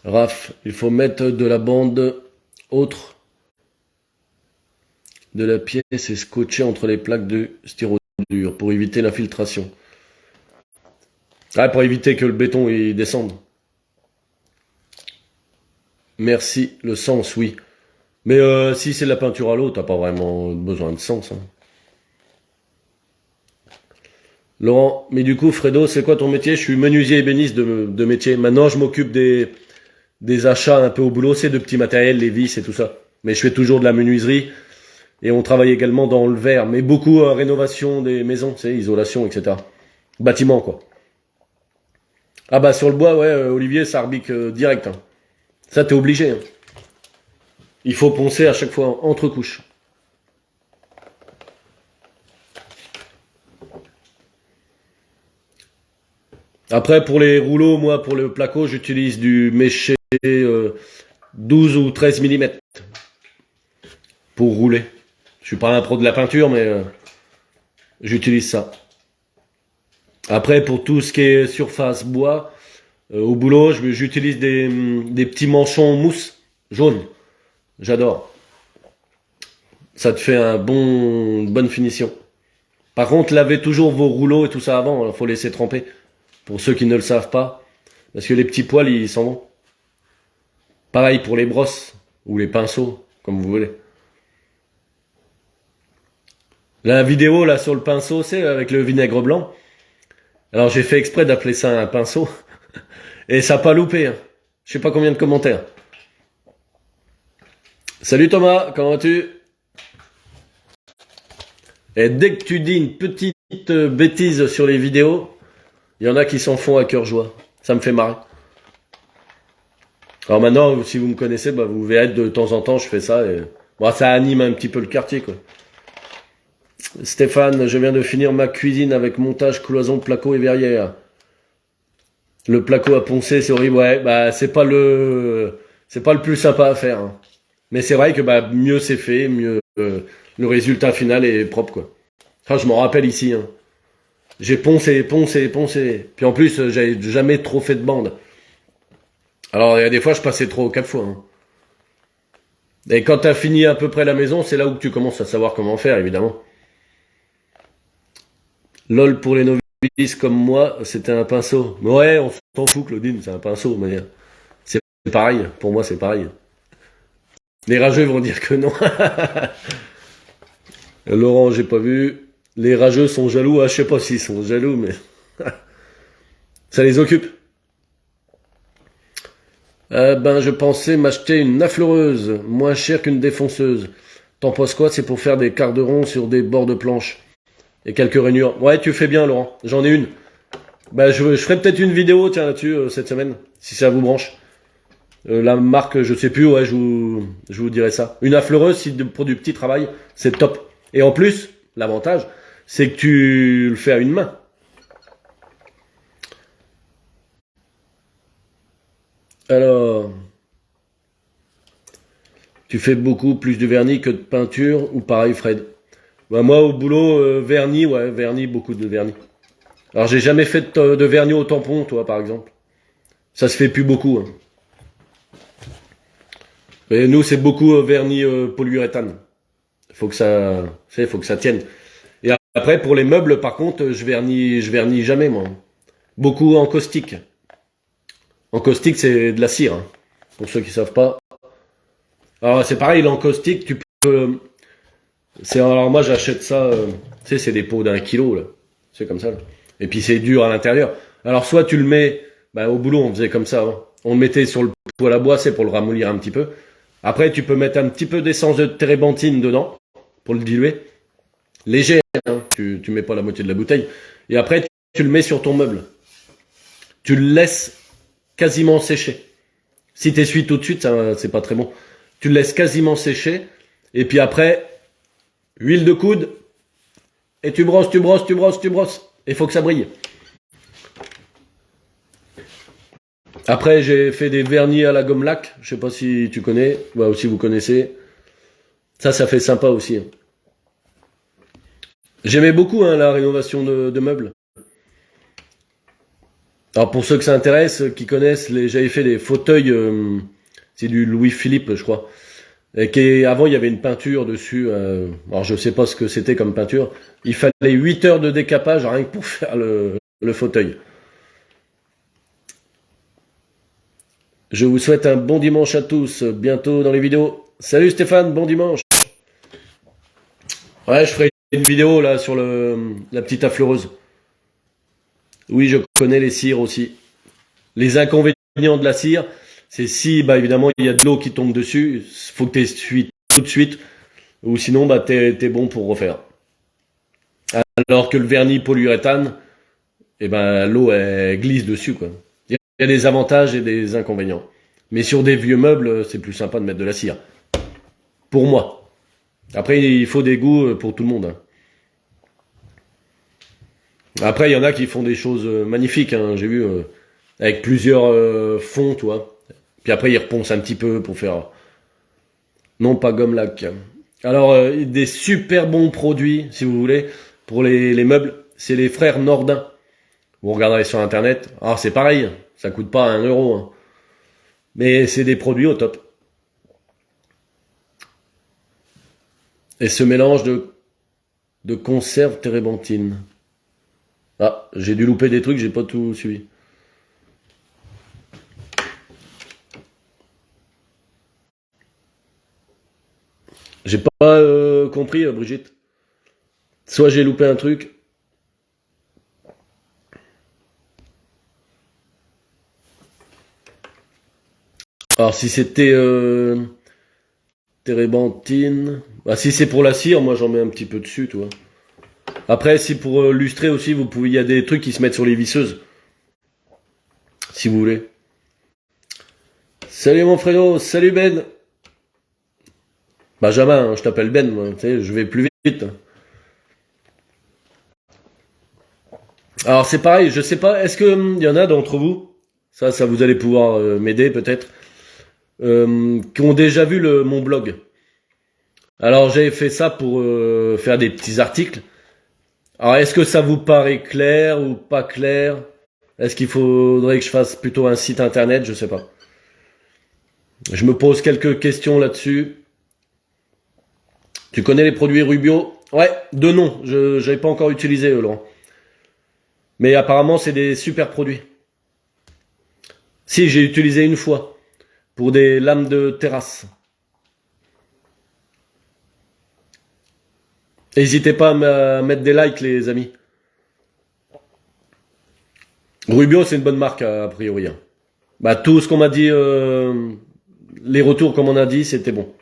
Speaker 1: Raph, il faut mettre de la bande autre de la pièce et scotcher entre les plaques de styrodure pour éviter l'infiltration. Ouais, pour éviter que le béton il descende. Merci, le sens, oui. Mais si c'est de la peinture à l'eau, t'as pas vraiment besoin de sens. Hein. Laurent, mais du coup, Fredo, c'est quoi ton métier? Je suis menuisier ébéniste de métier. Maintenant, je m'occupe des achats un peu au boulot, c'est de petits matériels, les vis et tout ça. Mais je fais toujours de la menuiserie. Et on travaille également dans le verre, mais beaucoup rénovation des maisons, tu sais, isolation, etc. Bâtiment, quoi. Ah bah sur le bois, ouais, Olivier, ça rebique direct. Hein. Ça, t'es obligé. Hein. Il faut poncer à chaque fois entre couches. Après, pour les rouleaux, moi, pour le placo, j'utilise du méché 12 ou 13 mm pour rouler. Je suis pas un pro de la peinture, mais j'utilise ça. Après, pour tout ce qui est surface bois, au boulot, j'utilise des petits manchons mousse jaune. J'adore. Ça te fait une bonne finition. Par contre, lavez toujours vos rouleaux et tout ça avant. Il faut laisser tremper. Pour ceux qui ne le savent pas. Parce que les petits poils, ils s'en vont. Pareil pour les brosses. Ou les pinceaux, comme vous voulez. La vidéo, là, sur le pinceau, c'est avec le vinaigre blanc. Alors, j'ai fait exprès d'appeler ça un pinceau. Et ça n'a pas loupé. Hein. Je sais pas combien de commentaires. Salut Thomas, comment vas-tu? Et dès que tu dis une petite bêtise sur les vidéos, il y en a qui s'en font à cœur joie. Ça me fait marrer. Alors maintenant, si vous me connaissez, bah, vous verrez de temps en temps, je fais ça. Et bon, ça anime un petit peu le quartier, quoi. Stéphane, je viens de finir ma cuisine avec montage, cloison, placo et verrière. Le placo à poncer, c'est horrible. Ouais, bah c'est pas le plus sympa à faire. Hein. Mais c'est vrai que bah mieux c'est fait, mieux le résultat final est propre, quoi. Enfin, je m'en rappelle ici. Hein. J'ai poncé. Puis en plus, j'avais jamais trop fait de bande. Alors, il y a des fois, je passais 3 ou 4 fois. Hein. Et quand t'as fini à peu près la maison, c'est là où tu commences à savoir comment faire, évidemment. LOL pour les novices comme moi, c'était un pinceau. Mais ouais, on s'en fout, Claudine, c'est un pinceau. Mais c'est pareil, pour moi, c'est pareil. Les rageux vont dire que non. Laurent, j'ai pas vu. Les rageux sont jaloux. Ah, je sais pas s'ils sont jaloux, mais ça les occupe. Ben, je pensais m'acheter une affleureuse, moins chère qu'une défonceuse. T'en penses quoi? C'est pour faire des quarts de rond sur des bords de planche. Et quelques rainures. Ouais, tu fais bien, Laurent. J'en ai une. Ben, je ferai peut-être une vidéo, tiens, là-dessus, cette semaine. Si ça vous branche. La marque, je sais plus, ouais, je vous dirai ça. Une affleureuse, si pour du petit travail, c'est top. Et en plus, l'avantage, c'est que tu le fais à une main. Alors, tu fais beaucoup plus de vernis que de peinture ou pareil, Fred? Bah, moi, au boulot, vernis, ouais, vernis, beaucoup de vernis. Alors, j'ai jamais fait de vernis au tampon, toi, par exemple. Ça se fait plus beaucoup. Hein. Et nous, c'est beaucoup vernis polyuréthane. Faut que ça tienne. Et après, pour les meubles, par contre, je vernis jamais, moi. Beaucoup en caustique. En caustique, c'est de la cire. Hein, pour ceux qui savent pas. Alors, c'est pareil, l'encaustique, tu peux. Alors moi, j'achète ça. Tu sais, c'est des pots d'1 kilo, là. C'est comme ça, là. Et puis, c'est dur à l'intérieur. Alors, soit tu le mets. Bah, au boulot, on faisait comme ça. Hein. On le mettait sur le poêle à bois, c'est pour le ramollir un petit peu. Après, tu peux mettre un petit peu d'essence de térébenthine dedans. Pour le diluer. Léger, hein. Tu mets pas la moitié de la bouteille. Et après, tu le mets sur ton meuble. Tu le laisses quasiment sécher. Si t'essuies tout de suite, ça, c'est pas très bon. tu le laisses quasiment sécher, et puis après, huile de coude, et tu brosses, tu brosses, tu brosses, tu brosses. Il faut que ça brille. Après, j'ai fait des vernis à la gomme laque. Je sais pas si tu connais, ou si vous connaissez. Ça fait sympa aussi. J'aimais beaucoup la rénovation de meubles. Alors pour ceux que ça intéresse, qui connaissent, j'avais fait des fauteuils, c'est du Louis-Philippe, je crois. Avant, il y avait une peinture dessus. Alors je sais pas ce que c'était comme peinture. Il fallait 8 heures de décapage rien que pour faire le fauteuil. Je vous souhaite un bon dimanche à tous. Bientôt dans les vidéos. Salut Stéphane, bon dimanche. Ouais, je ferai une vidéo là sur la petite affleureuse. Oui, je connais les cires aussi. Les inconvénients de la cire, c'est si, évidemment, il y a de l'eau qui tombe dessus, faut que tu essuies tout de suite, ou sinon, t'es bon pour refaire. Alors que le vernis polyuréthane, l'eau, elle glisse dessus, quoi. Il y a des avantages et des inconvénients. Mais sur des vieux meubles, c'est plus sympa de mettre de la cire. Pour moi. Après, il faut des goûts pour tout le monde. Après, il y en a qui font des choses magnifiques, hein. J'ai vu, avec plusieurs fonds, tu vois. Puis après, ils reponcent un petit peu pour faire... Non, pas gomme laque. Alors, des super bons produits, si vous voulez, pour les meubles, c'est les frères Nordin. Vous regarderez sur Internet. Alors, c'est pareil, ça coûte pas 1 euro. Hein. Mais c'est des produits au top. Et ce mélange de conserve térébenthine. Ah, j'ai dû louper des trucs, j'ai pas tout suivi. J'ai pas compris, Brigitte. Soit j'ai loupé un truc. Alors si c'était térébenthine... si c'est pour la cire, moi j'en mets un petit peu dessus, tu vois. Après, si pour lustrer aussi, il y a des trucs qui se mettent sur les visseuses. Si vous voulez. Salut mon frérot, salut Ben. Benjamin, hein, je t'appelle Ben, moi, tu sais, je vais plus vite. Alors c'est pareil, je sais pas, est-ce que y en a d'entre vous, ça vous allez pouvoir m'aider peut-être, qui ont déjà vu mon blog. Alors j'ai fait ça pour faire des petits articles. Alors est-ce que ça vous paraît clair ou pas clair? Est-ce qu'il faudrait que je fasse plutôt un site internet? Je sais pas. Je me pose quelques questions là-dessus. Tu connais les produits Rubio? Ouais, de nom. Je n'avais pas encore utilisé, Laurent. Mais apparemment, c'est des super produits. Si, j'ai utilisé une fois. Pour des lames de terrasse. N'hésitez pas à mettre des likes, les amis. Rubio, c'est une bonne marque, a priori. Hein. Tout ce qu'on m'a dit, les retours, comme on a dit, c'était bon.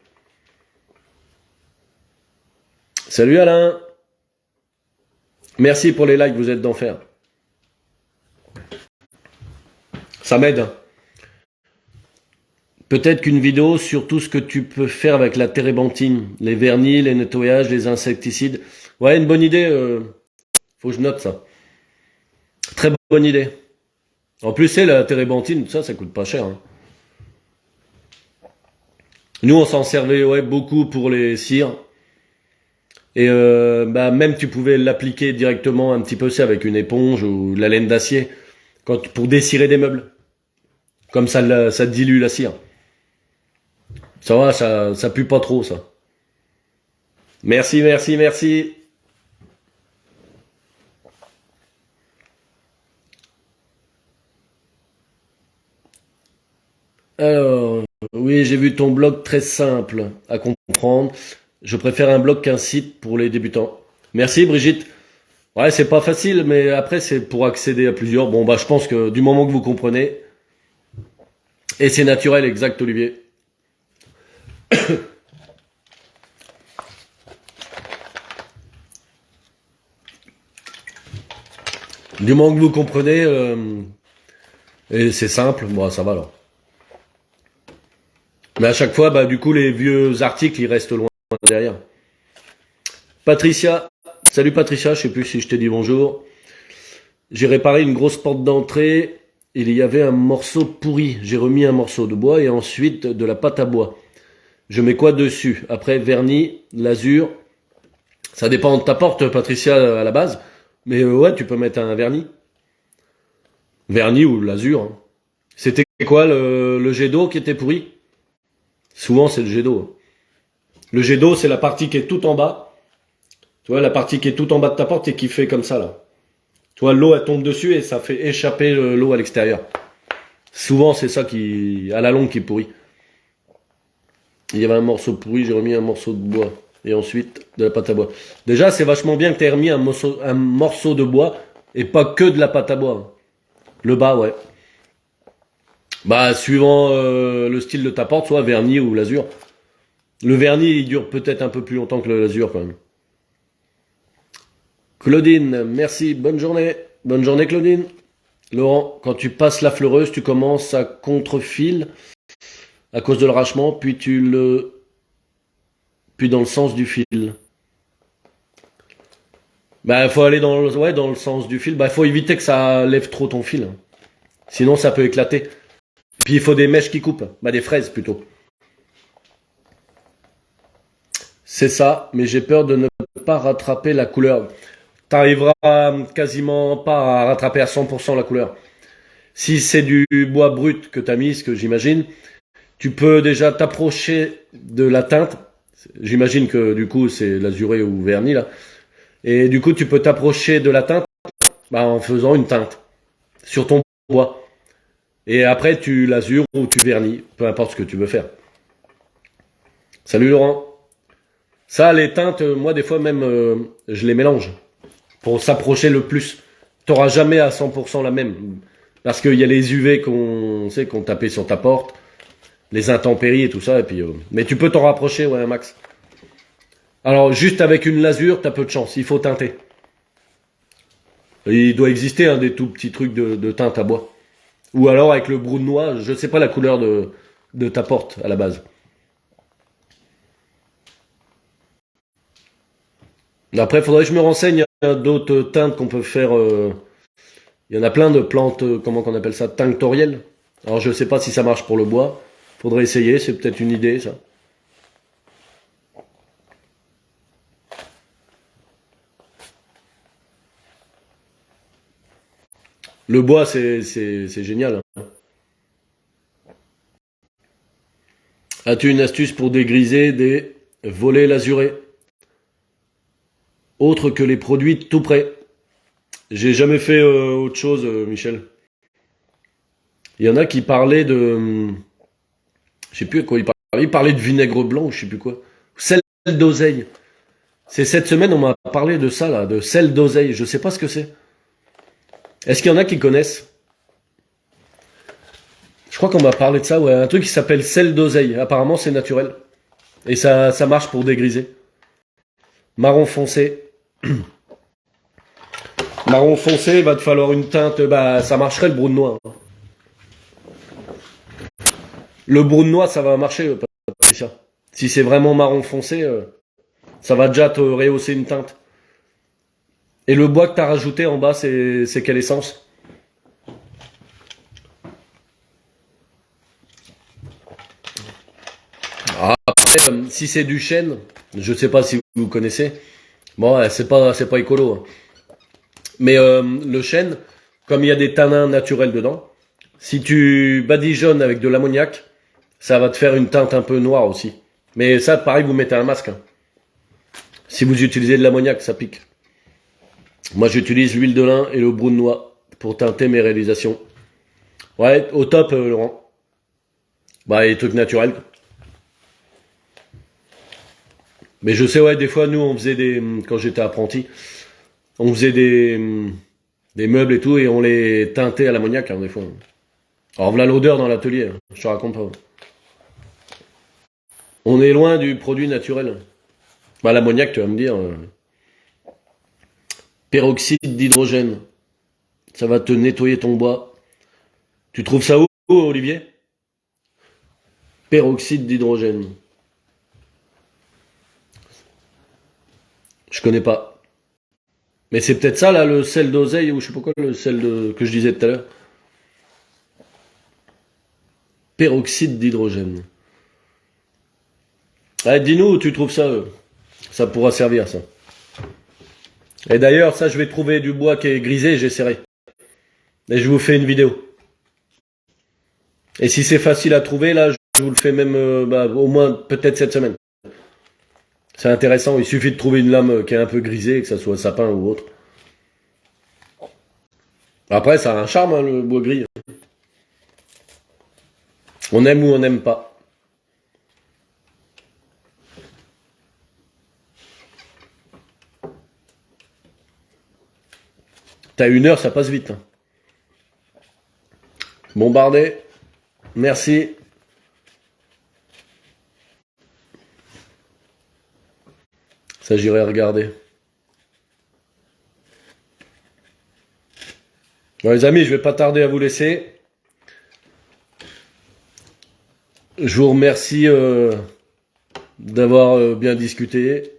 Speaker 1: Salut Alain. Merci pour les likes, vous êtes d'enfer. Ça m'aide. Peut-être qu'une vidéo sur tout ce que tu peux faire avec la térébenthine, les vernis, les nettoyages, les insecticides. Ouais, une bonne idée. Faut que je note ça. Très bonne idée. En plus, c'est la térébenthine, ça coûte pas cher. Hein. Nous, on s'en servait beaucoup pour les cires. Et même tu pouvais l'appliquer directement un petit peu, c'est avec une éponge ou de la laine d'acier, pour descirer des meubles. Comme ça dilue la cire. Ça va, ça pue pas trop, ça. Merci, merci, merci. Alors, oui, j'ai vu ton blog très simple à comprendre. Je préfère un blog qu'un site pour les débutants. Merci, Brigitte. Ouais, c'est pas facile, mais après, c'est pour accéder à plusieurs. Bon, je pense que du moment que vous comprenez, et c'est naturel, exact, Olivier. Du moment que vous comprenez, et c'est simple, ça va alors. Mais à chaque fois, bah, du coup, les vieux articles, ils restent loin derrière. Patricia, salut Patricia, je sais plus si je t'ai dit bonjour. J'ai réparé une grosse porte d'entrée. Il y avait un morceau pourri. J'ai remis un morceau de bois et ensuite de la pâte à bois. Je mets quoi dessus? Après, vernis, lasure. Ça dépend de ta porte, Patricia, à la base. Mais ouais, tu peux mettre un vernis. Vernis ou lasure, hein. C'était quoi le jet d'eau qui était pourri? Souvent, c'est le jet d'eau. Le jet d'eau, c'est la partie qui est tout en bas. Tu vois, la partie qui est tout en bas de ta porte et qui fait comme ça, là. Tu vois, l'eau, elle tombe dessus et ça fait échapper l'eau à l'extérieur. Souvent, c'est ça qui, à la longue, qui est pourri. Il y avait un morceau pourri, j'ai remis un morceau de bois. Et ensuite, de la pâte à bois. Déjà, c'est vachement bien que tu aies remis un morceau de bois et pas que de la pâte à bois. Le bas, ouais. Bah, suivant le style de ta porte, soit vernis ou lasure. Le vernis, il dure peut-être un peu plus longtemps que le lasure, quand même. Claudine, merci, bonne journée. Bonne journée, Claudine. Laurent, quand tu passes la fleureuse, tu commences à contre-fil à cause de l'arrachement, puis dans le sens du fil. Bah, faut aller dans le sens du fil. Bah, faut éviter que ça lève trop ton fil, hein. Sinon, ça peut éclater. Puis, il faut des mèches qui coupent. Bah, des fraises, plutôt. C'est ça, mais j'ai peur de ne pas rattraper la couleur. T'arriveras quasiment pas à rattraper à 100% la couleur. Si c'est du bois brut que t'as mis, ce que j'imagine, tu peux déjà t'approcher de la teinte. J'imagine que du coup c'est l'azuré ou vernis là. Et du coup tu peux t'approcher de la teinte bah, en faisant une teinte sur ton bois. Et après tu l'azures ou tu vernis, peu importe ce que tu veux faire. Salut Laurent. Ça les teintes, moi des fois même je les mélange pour s'approcher le plus. T'auras jamais à 100% la même. Parce qu'il y a les UV qu'on tapé sur ta porte, les intempéries et tout ça. Et puis, mais tu peux t'en rapprocher, ouais, un max. Alors, juste avec une lasure, t'as peu de chance. Il faut teinter. Il doit exister des tout petits trucs de teinte à bois. Ou alors avec le brou de noix, je sais pas la couleur de ta porte à la base. Après, faudrait que je me renseigne. Il y a d'autres teintes qu'on peut faire. Il y en a plein de plantes, comment qu'on appelle ça, tinctorielles. Alors je sais pas si ça marche pour le bois. Faudrait essayer, c'est peut-être une idée ça. Le bois, c'est génial, hein. As-tu une astuce pour dégriser des volets lasurés, autre que les produits tout prêts? J'ai jamais fait autre chose, Michel. Il y en a qui parlaient je sais plus à quoi ils parlaient. Ils parlaient de vinaigre blanc ou je sais plus quoi. Sel d'oseille. C'est cette semaine, on m'a parlé de ça, là, de sel d'oseille. Je sais pas ce que c'est. Est-ce qu'il y en a qui connaissent? Je crois qu'on m'a parlé de ça, ouais. Un truc qui s'appelle sel d'oseille. Apparemment, c'est naturel. Et ça marche pour dégriser. Marron foncé. Marron foncé, va te falloir une teinte. Bah, ça marcherait le brou de noix, hein. Le brou de noix, ça va marcher, Patricia. Si c'est vraiment marron foncé, ça va déjà te rehausser une teinte. Et le bois que t'as rajouté en bas, c'est quelle essence? Ah, après, si c'est du chêne, je sais pas si vous connaissez. Bon, ouais, c'est pas écolo, hein. Mais le chêne, comme il y a des tanins naturels dedans, si tu badigeonnes avec de l'ammoniac, ça va te faire une teinte un peu noire aussi. Mais ça, pareil, vous mettez un masque, hein. Si vous utilisez de l'ammoniac, ça pique. Moi, j'utilise l'huile de lin et le brou de noix pour teinter mes réalisations. Ouais, au top, Laurent. Bah, les trucs naturels. Mais je sais, ouais, des fois, nous, on faisait quand j'étais apprenti, on faisait des meubles et tout, et on les teintait à l'ammoniac, hein, des fois. Alors, voilà l'odeur dans l'atelier, hein, je te raconte pas. On est loin du produit naturel. Bah, l'ammoniac, tu vas me dire, peroxyde d'hydrogène. Ça va te nettoyer ton bois. Tu trouves ça où, Olivier? Peroxyde d'hydrogène. Je connais pas. Mais c'est peut-être ça là, le sel d'oseille ou je sais pas quoi, le sel que je disais tout à l'heure. Peroxyde d'hydrogène. Ah, dis-nous où tu trouves ça. Ça pourra servir ça. Et d'ailleurs, ça, je vais trouver du bois qui est grisé, j'essaierai. Et je vous fais une vidéo. Et si c'est facile à trouver, là, je vous le fais même au moins peut-être cette semaine. C'est intéressant, il suffit de trouver une lame qui est un peu grisée, que ça soit sapin ou autre. Après, ça a un charme, hein, le bois gris. On aime ou on n'aime pas. T'as 1 heure, ça passe vite. Hein. Bombardé. Merci. Ça, j'irai regarder. Bon, les amis, je vais pas tarder à vous laisser. Je vous remercie d'avoir bien discuté.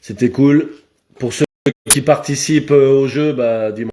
Speaker 1: C'était cool. Pour ceux qui participent au jeu, bah, dis-moi.